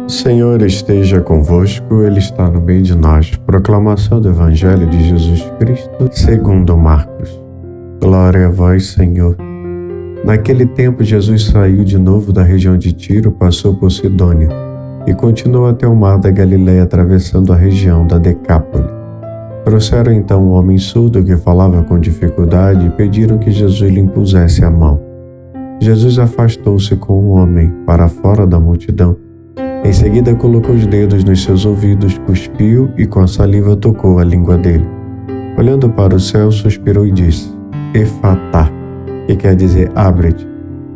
O Senhor esteja convosco, Ele está no meio de nós. Proclamação do Evangelho de Jesus Cristo, segundo Marcos. Glória a vós, Senhor. Naquele tempo, Jesus saiu de novo da região de Tiro, passou por Sidônia e continuou até o mar da Galileia, atravessando a região da Decápole. Trouxeram então um homem surdo que falava com dificuldade e pediram que Jesus lhe impusesse a mão. Jesus afastou-se com o homem para fora da multidão. Em seguida colocou os dedos nos seus ouvidos, cuspiu e com a saliva tocou a língua dele. Olhando para o céu, suspirou e disse: Efatá, que quer dizer abre-te.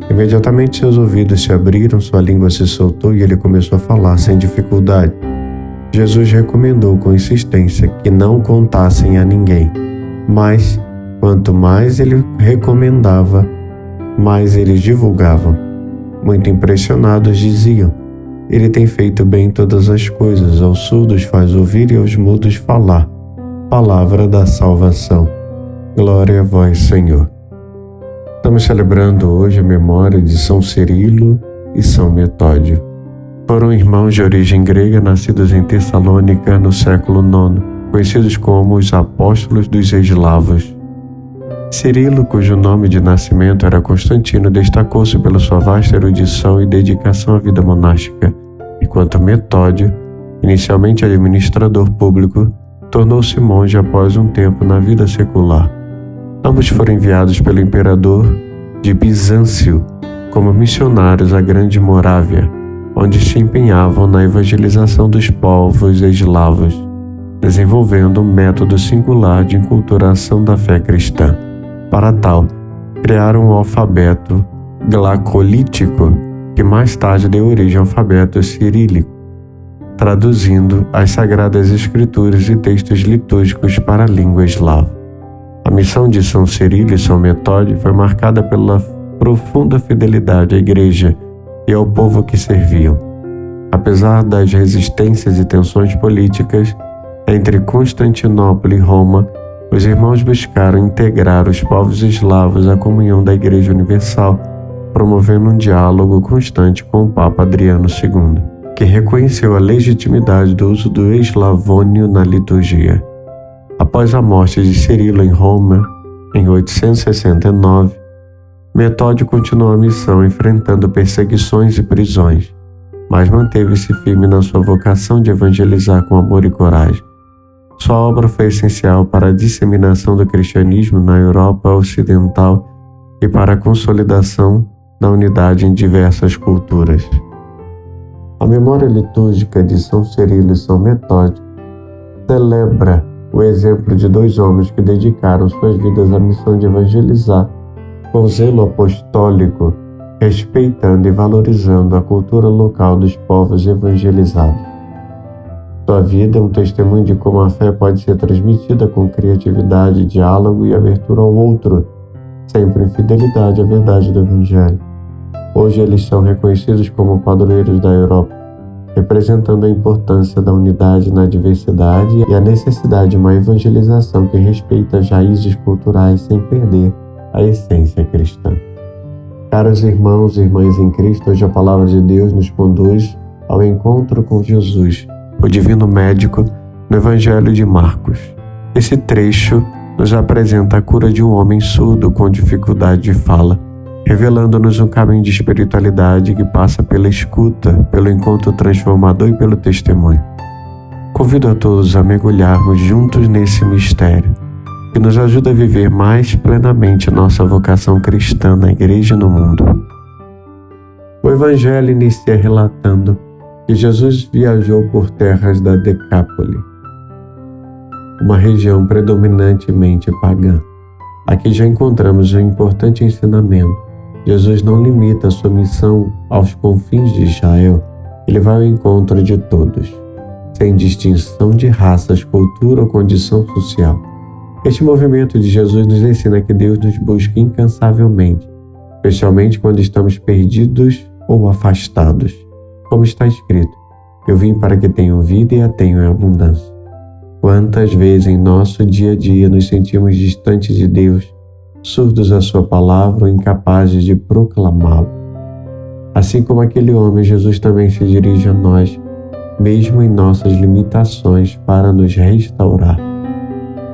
Imediatamente seus ouvidos se abriram, sua língua se soltou e ele começou a falar sem dificuldade. Jesus recomendou com insistência que não contassem a ninguém, mas quanto mais ele recomendava, mais eles divulgavam. Muito impressionados diziam: Ele tem feito bem todas as coisas, aos surdos faz ouvir e aos mudos falar. Palavra da salvação. Glória a vós, Senhor. Estamos celebrando hoje a memória de São Cirilo e São Metódio. Foram irmãos de origem grega, nascidos em Tessalônica no século IX, conhecidos como os apóstolos dos eslavos. Cirilo, cujo nome de nascimento era Constantino, destacou-se pela sua vasta erudição e dedicação à vida monástica, enquanto Metódio, inicialmente administrador público, tornou-se monge após um tempo na vida secular. Ambos foram enviados pelo imperador de Bizâncio como missionários à Grande Morávia, onde se empenhavam na evangelização dos povos eslavos, desenvolvendo um método singular de enculturação da fé cristã. Para tal, criaram um alfabeto glacolítico, que mais tarde deu origem ao alfabeto cirílico, traduzindo as sagradas escrituras e textos litúrgicos para a língua eslava. A missão de São Cirilo e São Metódio foi marcada pela profunda fidelidade à Igreja e ao povo que serviam. Apesar das resistências e tensões políticas entre Constantinopla e Roma, os irmãos buscaram integrar os povos eslavos à comunhão da Igreja Universal, promovendo um diálogo constante com o Papa Adriano II, que reconheceu a legitimidade do uso do eslavônio na liturgia. Após a morte de Cirilo em Roma, em 869, Metódio continuou a missão enfrentando perseguições e prisões, mas manteve-se firme na sua vocação de evangelizar com amor e coragem. Sua obra foi essencial para a disseminação do cristianismo na Europa Ocidental e para a consolidação da unidade em diversas culturas. A memória litúrgica de São Cirilo e São Metódio celebra o exemplo de dois homens que dedicaram suas vidas à missão de evangelizar com zelo apostólico, respeitando e valorizando a cultura local dos povos evangelizados. Sua vida é um testemunho de como a fé pode ser transmitida com criatividade, diálogo e abertura ao outro, sempre em fidelidade à verdade do Evangelho. Hoje eles são reconhecidos como padroeiros da Europa, representando a importância da unidade na diversidade e a necessidade de uma evangelização que respeita as raízes culturais sem perder a essência cristã. Caros irmãos e irmãs em Cristo, hoje a palavra de Deus nos conduz ao encontro com Jesus, o Divino Médico, no Evangelho de Marcos. Esse trecho nos apresenta a cura de um homem surdo com dificuldade de fala, revelando-nos um caminho de espiritualidade que passa pela escuta, pelo encontro transformador e pelo testemunho. Convido a todos a mergulharmos juntos nesse mistério, que nos ajuda a viver mais plenamente nossa vocação cristã na Igreja e no mundo. O Evangelho inicia relatando que Jesus viajou por terras da Decápole, uma região predominantemente pagã. Aqui já encontramos um importante ensinamento. Jesus não limita sua missão aos confins de Israel, ele vai ao encontro de todos, sem distinção de raças, cultura ou condição social. Este movimento de Jesus nos ensina que Deus nos busca incansavelmente, especialmente quando estamos perdidos ou afastados. Como está escrito: Eu vim para que tenham vida e a tenham em abundância. Quantas vezes em nosso dia a dia nos sentimos distantes de Deus, surdos à sua palavra ou incapazes de proclamá-lo? Assim como aquele homem, Jesus também se dirige a nós, mesmo em nossas limitações, para nos restaurar.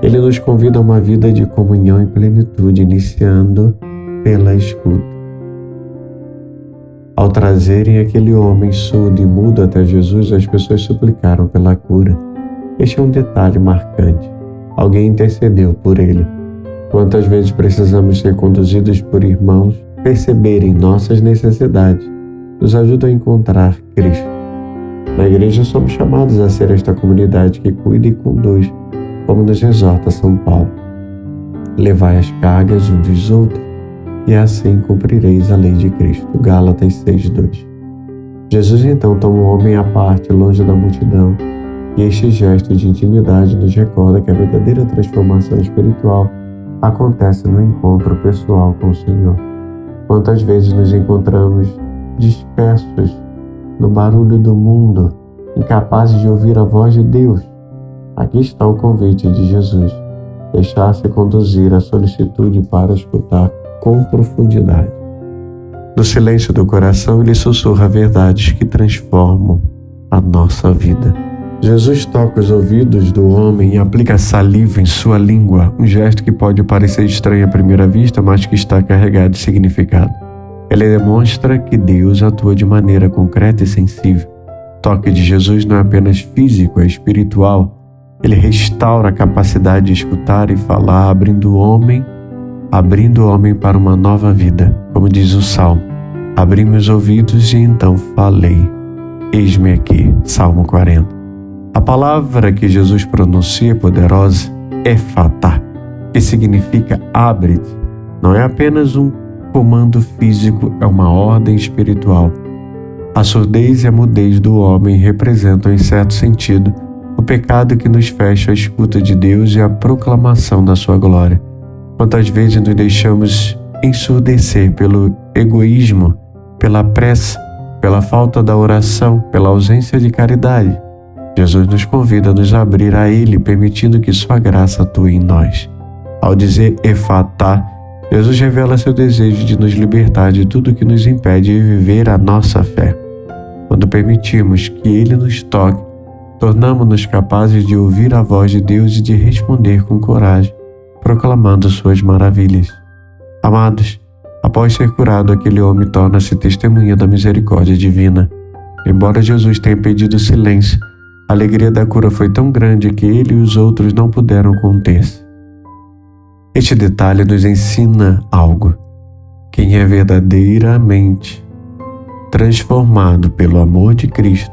Ele nos convida a uma vida de comunhão e plenitude, iniciando pela escuta. Ao trazerem aquele homem surdo e mudo até Jesus, as pessoas suplicaram pela cura. Este é um detalhe marcante. Alguém intercedeu por ele. Quantas vezes precisamos ser conduzidos por irmãos, perceberem nossas necessidades, nos ajudam a encontrar Cristo. Na igreja somos chamados a ser esta comunidade que cuida e conduz, como nos exorta São Paulo. Levai as cargas uns dos outros, e assim cumprireis a lei de Cristo. Gálatas 6:2. Jesus então toma o homem à parte, longe da multidão, e este gesto de intimidade nos recorda que a verdadeira transformação espiritual acontece no encontro pessoal com o Senhor. Quantas vezes nos encontramos dispersos no barulho do mundo, incapazes de ouvir a voz de Deus? Aqui está o convite de Jesus: deixar-se conduzir à solicitude para escutar com profundidade. No silêncio do coração, ele sussurra verdades que transformam a nossa vida. Jesus toca os ouvidos do homem e aplica saliva em sua língua, um gesto que pode parecer estranho à primeira vista, mas que está carregado de significado. Ele demonstra que Deus atua de maneira concreta e sensível. O toque de Jesus não é apenas físico, é espiritual. Ele restaura a capacidade de escutar e falar, abrindo o homem para uma nova vida. Como diz o Salmo: abri meus ouvidos e então falei. Eis-me aqui. Salmo 40. A palavra que Jesus pronuncia é poderosa, Efatá, que significa abre-te. Não é apenas um comando físico, é uma ordem espiritual. A surdez e a mudez do homem representam, em certo sentido, o pecado que nos fecha a escuta de Deus e a proclamação da sua glória. Quantas vezes nos deixamos ensurdecer pelo egoísmo, pela pressa, pela falta da oração, pela ausência de caridade? Jesus nos convida a nos abrir a Ele, permitindo que sua graça atue em nós. Ao dizer Efatá, Jesus revela seu desejo de nos libertar de tudo que nos impede de viver a nossa fé. Quando permitimos que Ele nos toque, tornamos-nos capazes de ouvir a voz de Deus e de responder com coragem, proclamando suas maravilhas. Amados, após ser curado, aquele homem torna-se testemunha da misericórdia divina. Embora Jesus tenha pedido silêncio, a alegria da cura foi tão grande que ele e os outros não puderam conter-se. Este detalhe nos ensina algo. Quem é verdadeiramente transformado pelo amor de Cristo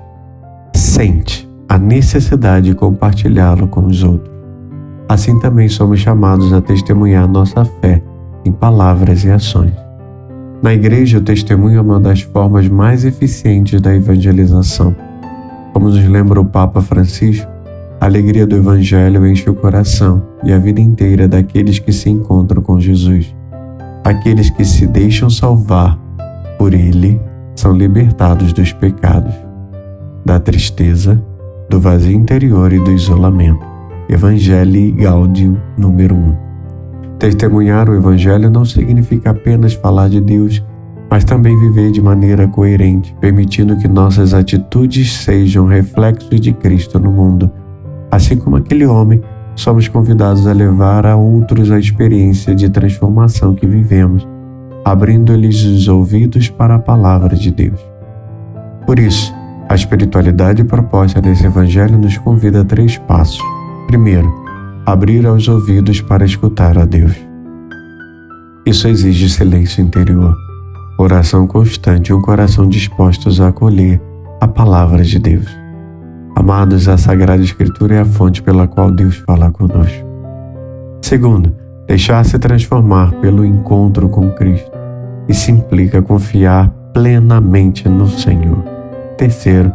sente a necessidade de compartilhá-lo com os outros. Assim também somos chamados a testemunhar nossa fé em palavras e ações. Na igreja, o testemunho é uma das formas mais eficientes da evangelização. Como nos lembra o Papa Francisco, a alegria do Evangelho enche o coração e a vida inteira daqueles que se encontram com Jesus. Aqueles que se deixam salvar por Ele são libertados dos pecados, da tristeza, do vazio interior e do isolamento. Evangelii Gaudium número 1. Testemunhar o Evangelho não significa apenas falar de Deus, mas também viver de maneira coerente, permitindo que nossas atitudes sejam reflexos de Cristo no mundo. Assim como aquele homem, somos convidados a levar a outros a experiência de transformação que vivemos, abrindo-lhes os ouvidos para a palavra de Deus. Por isso, a espiritualidade proposta nesse Evangelho nos convida a 3 passos. Primeiro, abrir os ouvidos para escutar a Deus. Isso exige silêncio interior, oração constante e um coração dispostos a acolher a palavra de Deus. Amados, a Sagrada Escritura é a fonte pela qual Deus fala conosco. Segundo, deixar-se transformar pelo encontro com Cristo. Isso implica confiar plenamente no Senhor. Terceiro,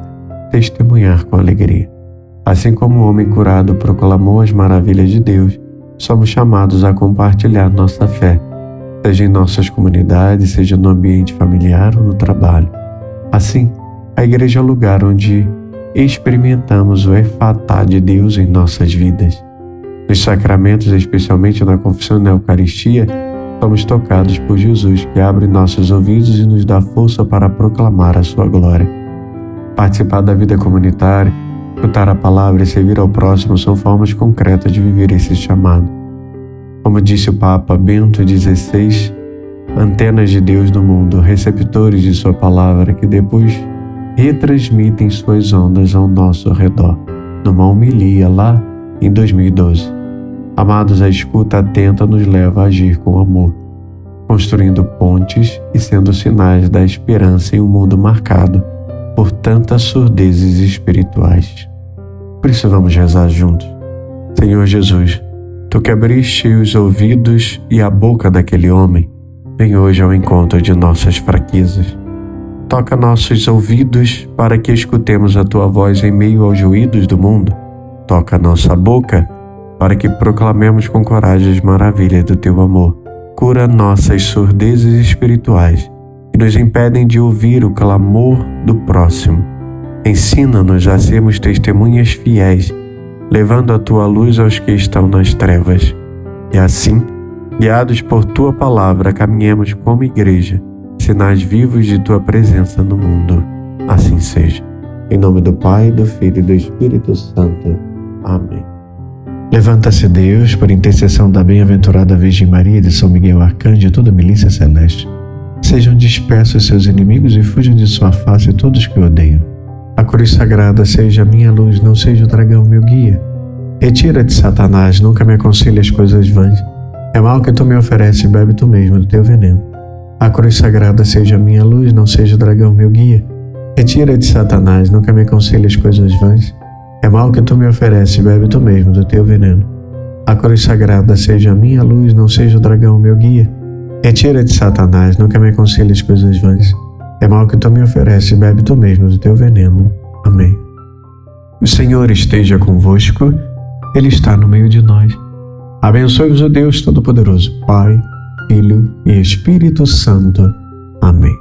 testemunhar com alegria. Assim como o homem curado proclamou as maravilhas de Deus, somos chamados a compartilhar nossa fé, seja em nossas comunidades, seja no ambiente familiar ou no trabalho. Assim, a igreja é o lugar onde experimentamos o efatá de Deus em nossas vidas. Nos sacramentos, especialmente na confissão e na Eucaristia, somos tocados por Jesus, que abre nossos ouvidos e nos dá força para proclamar a sua glória. Participar da vida comunitária, escutar a palavra e servir ao próximo são formas concretas de viver esse chamado. Como disse o Papa Bento XVI, antenas de Deus no mundo, receptores de sua palavra que depois retransmitem suas ondas ao nosso redor, numa homilia lá em 2012. Amados, a escuta atenta nos leva a agir com amor, construindo pontes e sendo sinais da esperança em um mundo marcado por tantas surdezes espirituais. Por isso vamos rezar juntos. Senhor Jesus, Tu que abriste os ouvidos e a boca daquele homem, vem hoje ao encontro de nossas fraquezas. Toca nossos ouvidos para que escutemos a Tua voz em meio aos ruídos do mundo. Toca nossa boca para que proclamemos com coragem as maravilhas do Teu amor. Cura nossas surdezas espirituais que nos impedem de ouvir o clamor do próximo. Ensina-nos a sermos testemunhas fiéis, levando a Tua luz aos que estão nas trevas. E assim, guiados por Tua palavra, caminhemos como igreja, sinais vivos de Tua presença no mundo. Assim seja. Em nome do Pai, do Filho e do Espírito Santo. Amém. Levanta-se Deus, por intercessão da bem-aventurada Virgem Maria e de São Miguel Arcanjo e toda a milícia celeste. Sejam dispersos seus inimigos e fujam de sua face todos que o odeiam. A cruz sagrada seja a minha luz, não seja o dragão meu guia. Retira-te, Satanás, nunca me aconselhe as coisas vãs. É mal que tu me ofereces, bebe tu mesmo do teu veneno. A cruz sagrada seja a minha luz, não seja o dragão meu guia. Retira-te, Satanás, nunca me aconselhe as coisas vãs. É mal que tu me ofereces, bebe tu mesmo do teu veneno. A cruz sagrada seja a minha luz, não seja o dragão meu guia. Retira-te, Satanás, nunca me aconselhe as coisas vãs. É mal que tu me ofereces, bebe tu mesmo do teu veneno. Amém. O Senhor esteja convosco, Ele está no meio de nós. Abençoe-vos o Deus Todo-Poderoso, Pai, Filho e Espírito Santo. Amém.